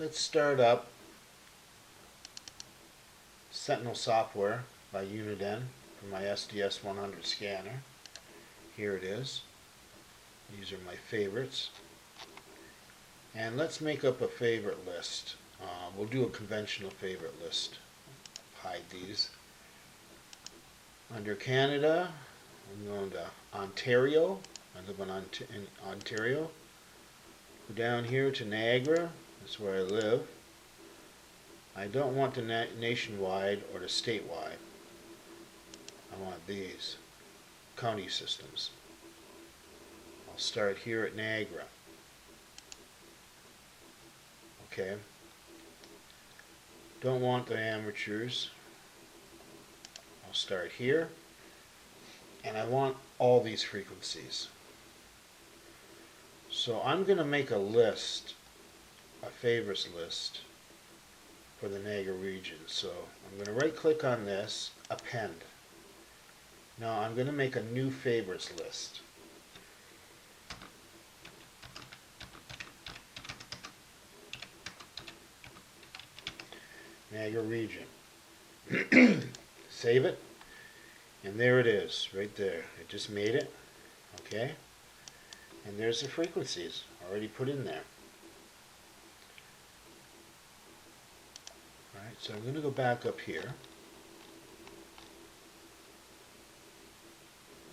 let's start up Sentinel Software by Uniden for my SDS 100 scanner. Here it is. These are my favorites. And let's make up a favorite list. We'll do a conventional favorite list. Hide these. Under Canada, I'm going to Ontario. I live in Ontario. Go down here to Niagara. That's where I live. I don't want the nationwide or the statewide. I want these county systems. I'll start here at Niagara. Okay. Don't want the amateurs. I'll start here. And I want all these frequencies. So I'm going to make a list, a favorites list for the Niagara region. So I'm going to right click on this, append. Now I'm going to make a new favorites list. Niagara region. Save it. And there it is, right there. It just made it. Okay. And there's the frequencies already put in there. Alright, so I'm going to go back up here.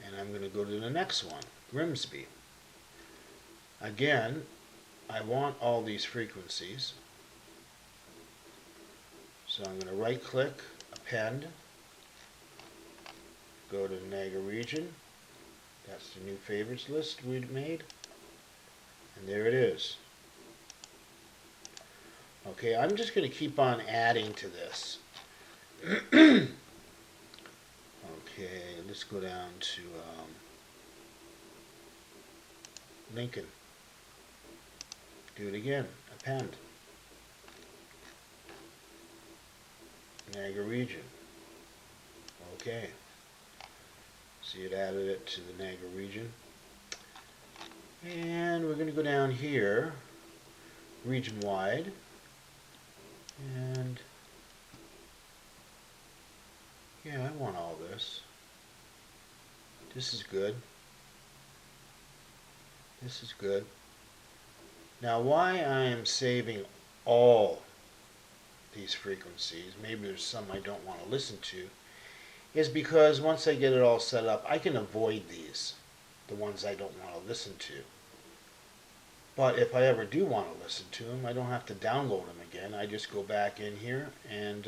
And I'm going to go to the next one, Grimsby. Again, I want all these frequencies. So I'm going to right click, append, go to the Niagara region. That's the new favorites list we made. And there it is. Okay, I'm just going to keep on adding to this. Okay, let's go down to Lincoln. Do it again. Append. Niagara region. Okay. See, it added it to the Niagara region. And we're going to go down here, region wide. And yeah, I want all this. This is good. This is good. Now, why I am saving all these frequencies, maybe there's some I don't want to listen to, is because once I get it all set up, I can avoid these, the ones I don't want to listen to. But if I ever do want to listen to them, I don't have to download them again. I just go back in here and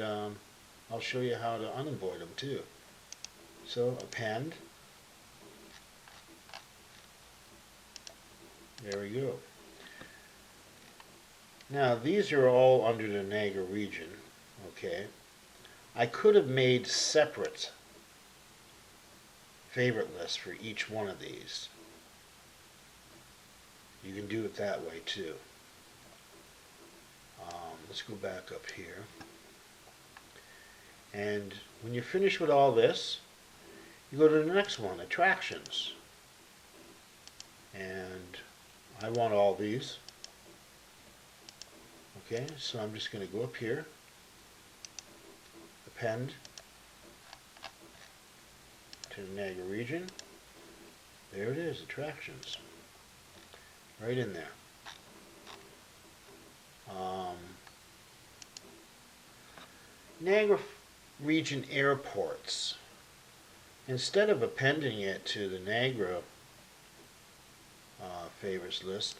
I'll show you how to unavoid them too. So append. There we go. Now these are all under the Niagara region. Okay. I could have made separate favorite lists for each one of these. You can do it that way too. Let's go back up here. And when you're finished with all this, you go to the next one, attractions. And I want all these. Okay, so I'm just going to go up here, append to the Niagara region. There it is, attractions. Right in there. Niagara region airports. Instead of appending it to the Niagara favorites list,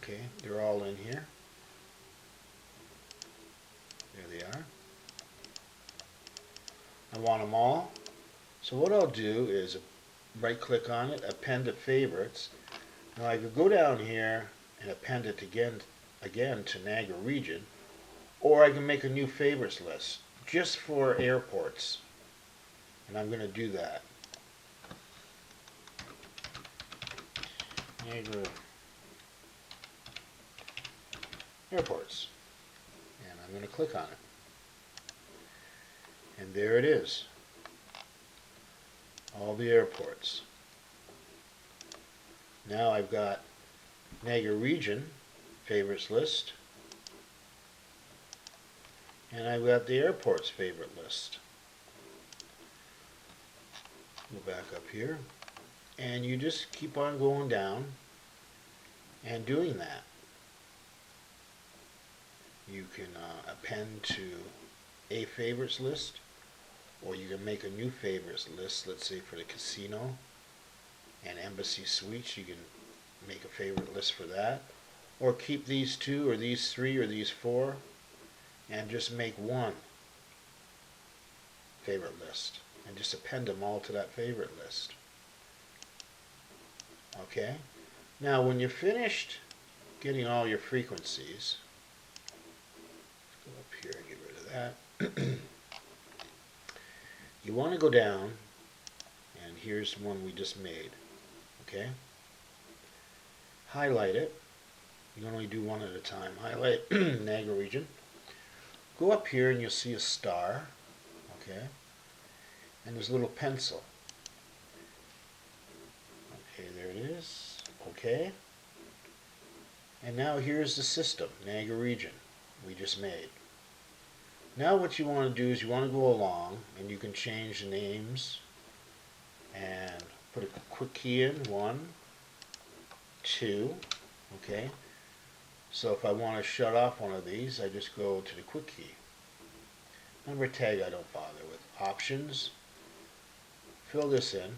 okay, they're all in here. There they are. I want them all. So what I'll do is right click on it, append to favorites. Now I could go down here and append it again to Niagara region, or I can make a new favorites list just for airports. And I'm going to do that. Niagara airports. And I'm going to click on it. And there it is. All the airports. Now I've got Niagara region favorites list, And I've got the airport's favorite list. Go back up here, and you just keep on going down and doing that. You can append to a favorites list, or you can make a new favorites list. Let's say for the casino and embassy suites, you can make a favorite list for that, or keep these two or these three or these four and just make one favorite list and just append them all to that favorite list. Okay, now when you're finished getting all your frequencies, let's go up here and get rid of that. You want to go down, and here's one we just made. Okay, highlight it. You can only do one at a time. Highlight Niagara region. Go up here and you'll see a star. Okay, and there's a little pencil. Okay, there it is. Okay, and now here's the system, Niagara region, we just made. Now what you want to do is you want to go along, and you can change the names and put a quick key in, 1, 2, okay. So if I want to shut off one of these, I just go to the quick key. Number tag I don't bother with. Options, fill this in,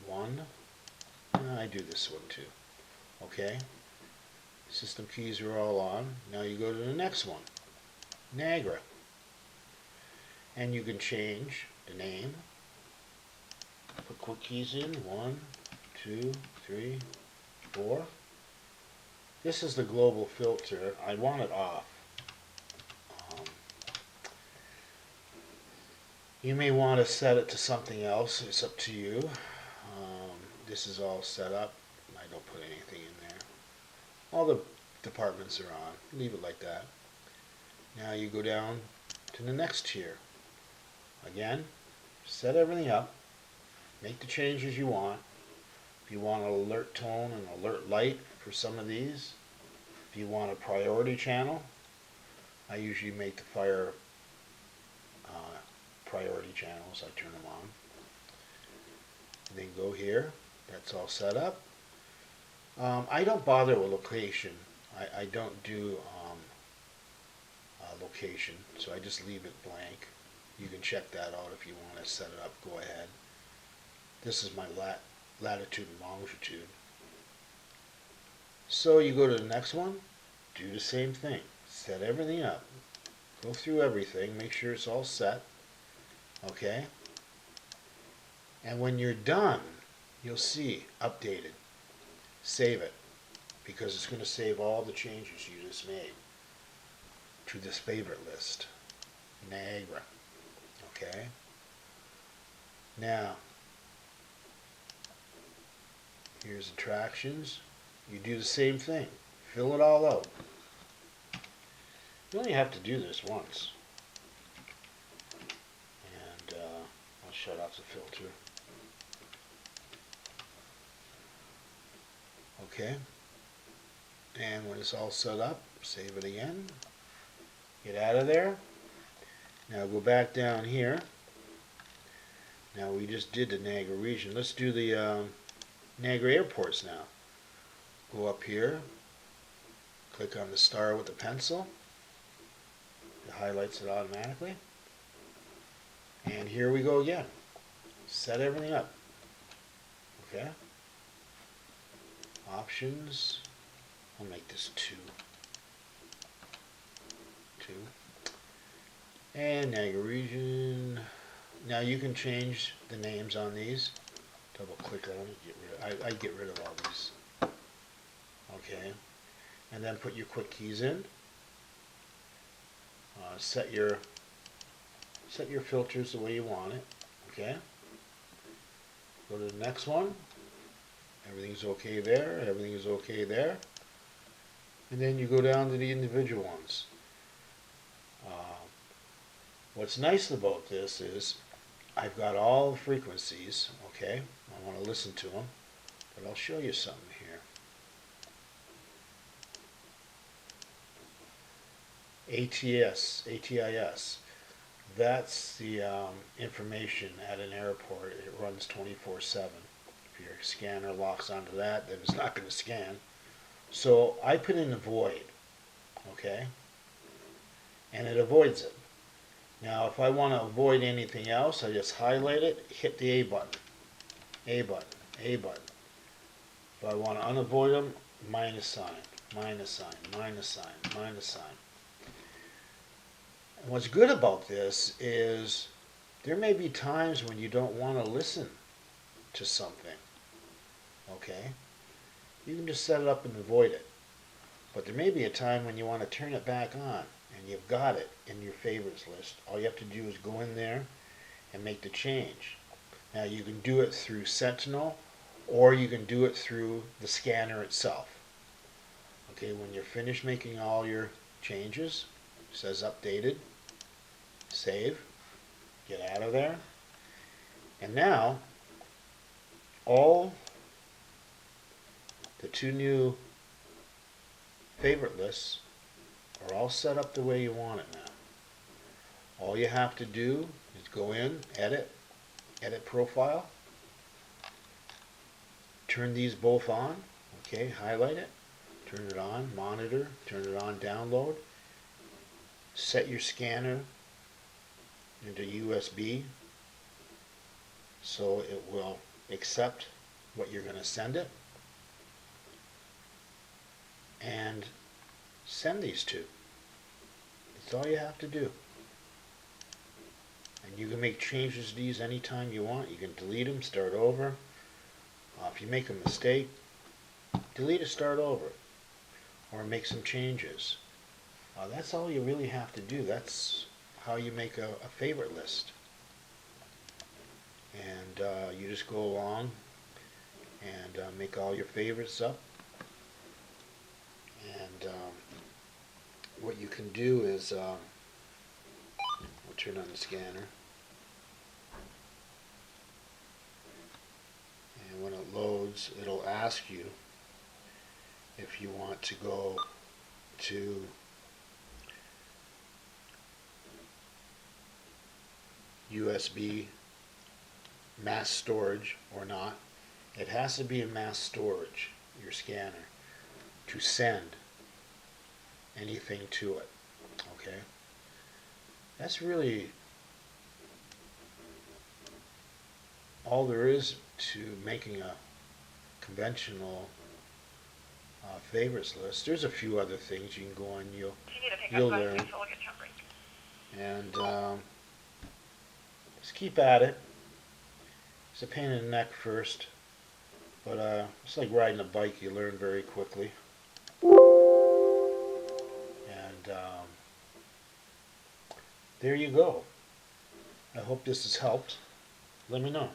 1, I do this one too, okay. System keys are all on. Now you go to the next one, Niagara, and you can change the name. Put quick keys in, 1, 2, 3, 4. This is the global filter. I want it off. You may want to set it to something else. It's up to you. This is all set up. I don't put anything in there. All the departments are on. Leave it like that. Now you go down to the next tier. Again, set everything up. Make the changes you want. If you want an alert tone and alert light for some of these, if you want a priority channel, I usually make the fire priority channels. I turn them on. And then go here. That's all set up. I don't bother with location. I don't do location, so I just leave it blank. You can check that out if you want to set it up. Go ahead. This is my latitude and longitude. So you go to the next one, do the same thing. Set everything up. Go through everything, make sure it's all set. Okay? And when you're done, you'll see updated. Save it, because it's going to save all the changes you just made to this favorite list, Niagara. Okay? Now, here's attractions. You do the same thing. Fill it all out. You only have to do this once. And I'll shut off the filter. Okay. And when it's all set up, save it again. Get out of there. Now go back down here. Now we just did the Niagara region. Let's do the Niagara airports now. Go up here. Click on the star with the pencil. It highlights it automatically. And here we go again. Set everything up. Okay. Options. I'll make this 2. And Niagara region. Now you can change the names on these. Double click on them. I get rid of all these. Okay. And then put your quick keys in. Set your filters the way you want it. Okay. Go to the next one. Everything's okay there. Everything is okay there. And then you go down to the individual ones. What's nice about this is I've got all the frequencies. Okay. I want to listen to them. But I'll show you something here. ATIS. That's the information at an airport. It runs 24/7. If your scanner locks onto that, then it's not going to scan. So I put in a void, okay? And it avoids it. Now if I want to avoid anything else, I just highlight it, hit the A button, A button, A button. If I want to unavoid them, minus sign, minus sign, minus sign, minus sign. And what's good about this is there may be times when you don't want to listen to something, okay? You can just set it up and avoid it. But there may be a time when you want to turn it back on and you've got it in your favorites list. All you have to do is go in there and make the change. Now you can do it through Sentinel or you can do it through the scanner itself. Okay, when you're finished making all your changes, it says updated, save, get out of there. And now all the two new favorite lists are all set up the way you want it now. All you have to do is go in, edit profile, turn these both on, okay, highlight it, turn it on, monitor, turn it on, download, set your scanner into USB so it will accept what you're going to send it, and send these two. That's all you have to do. And you can make changes to these anytime you want. You can delete them, start over. If you make a mistake, delete it, start over. Or make some changes. That's all you really have to do. That's how you make a favorite list. And you just go along and make all your favorites up. And what you can do is, we'll turn on the scanner, and when it loads, it'll ask you if you want to go to USB mass storage or not. It has to be in mass storage, your scanner, to send anything to it. Okay, that's really all there is to making a conventional favorites list. There's a few other things you can go on, you'll learn, and just keep at it. It's a pain in the neck first, but it's like riding a bike. You learn very quickly. And there you go. I hope this has helped. Let me know.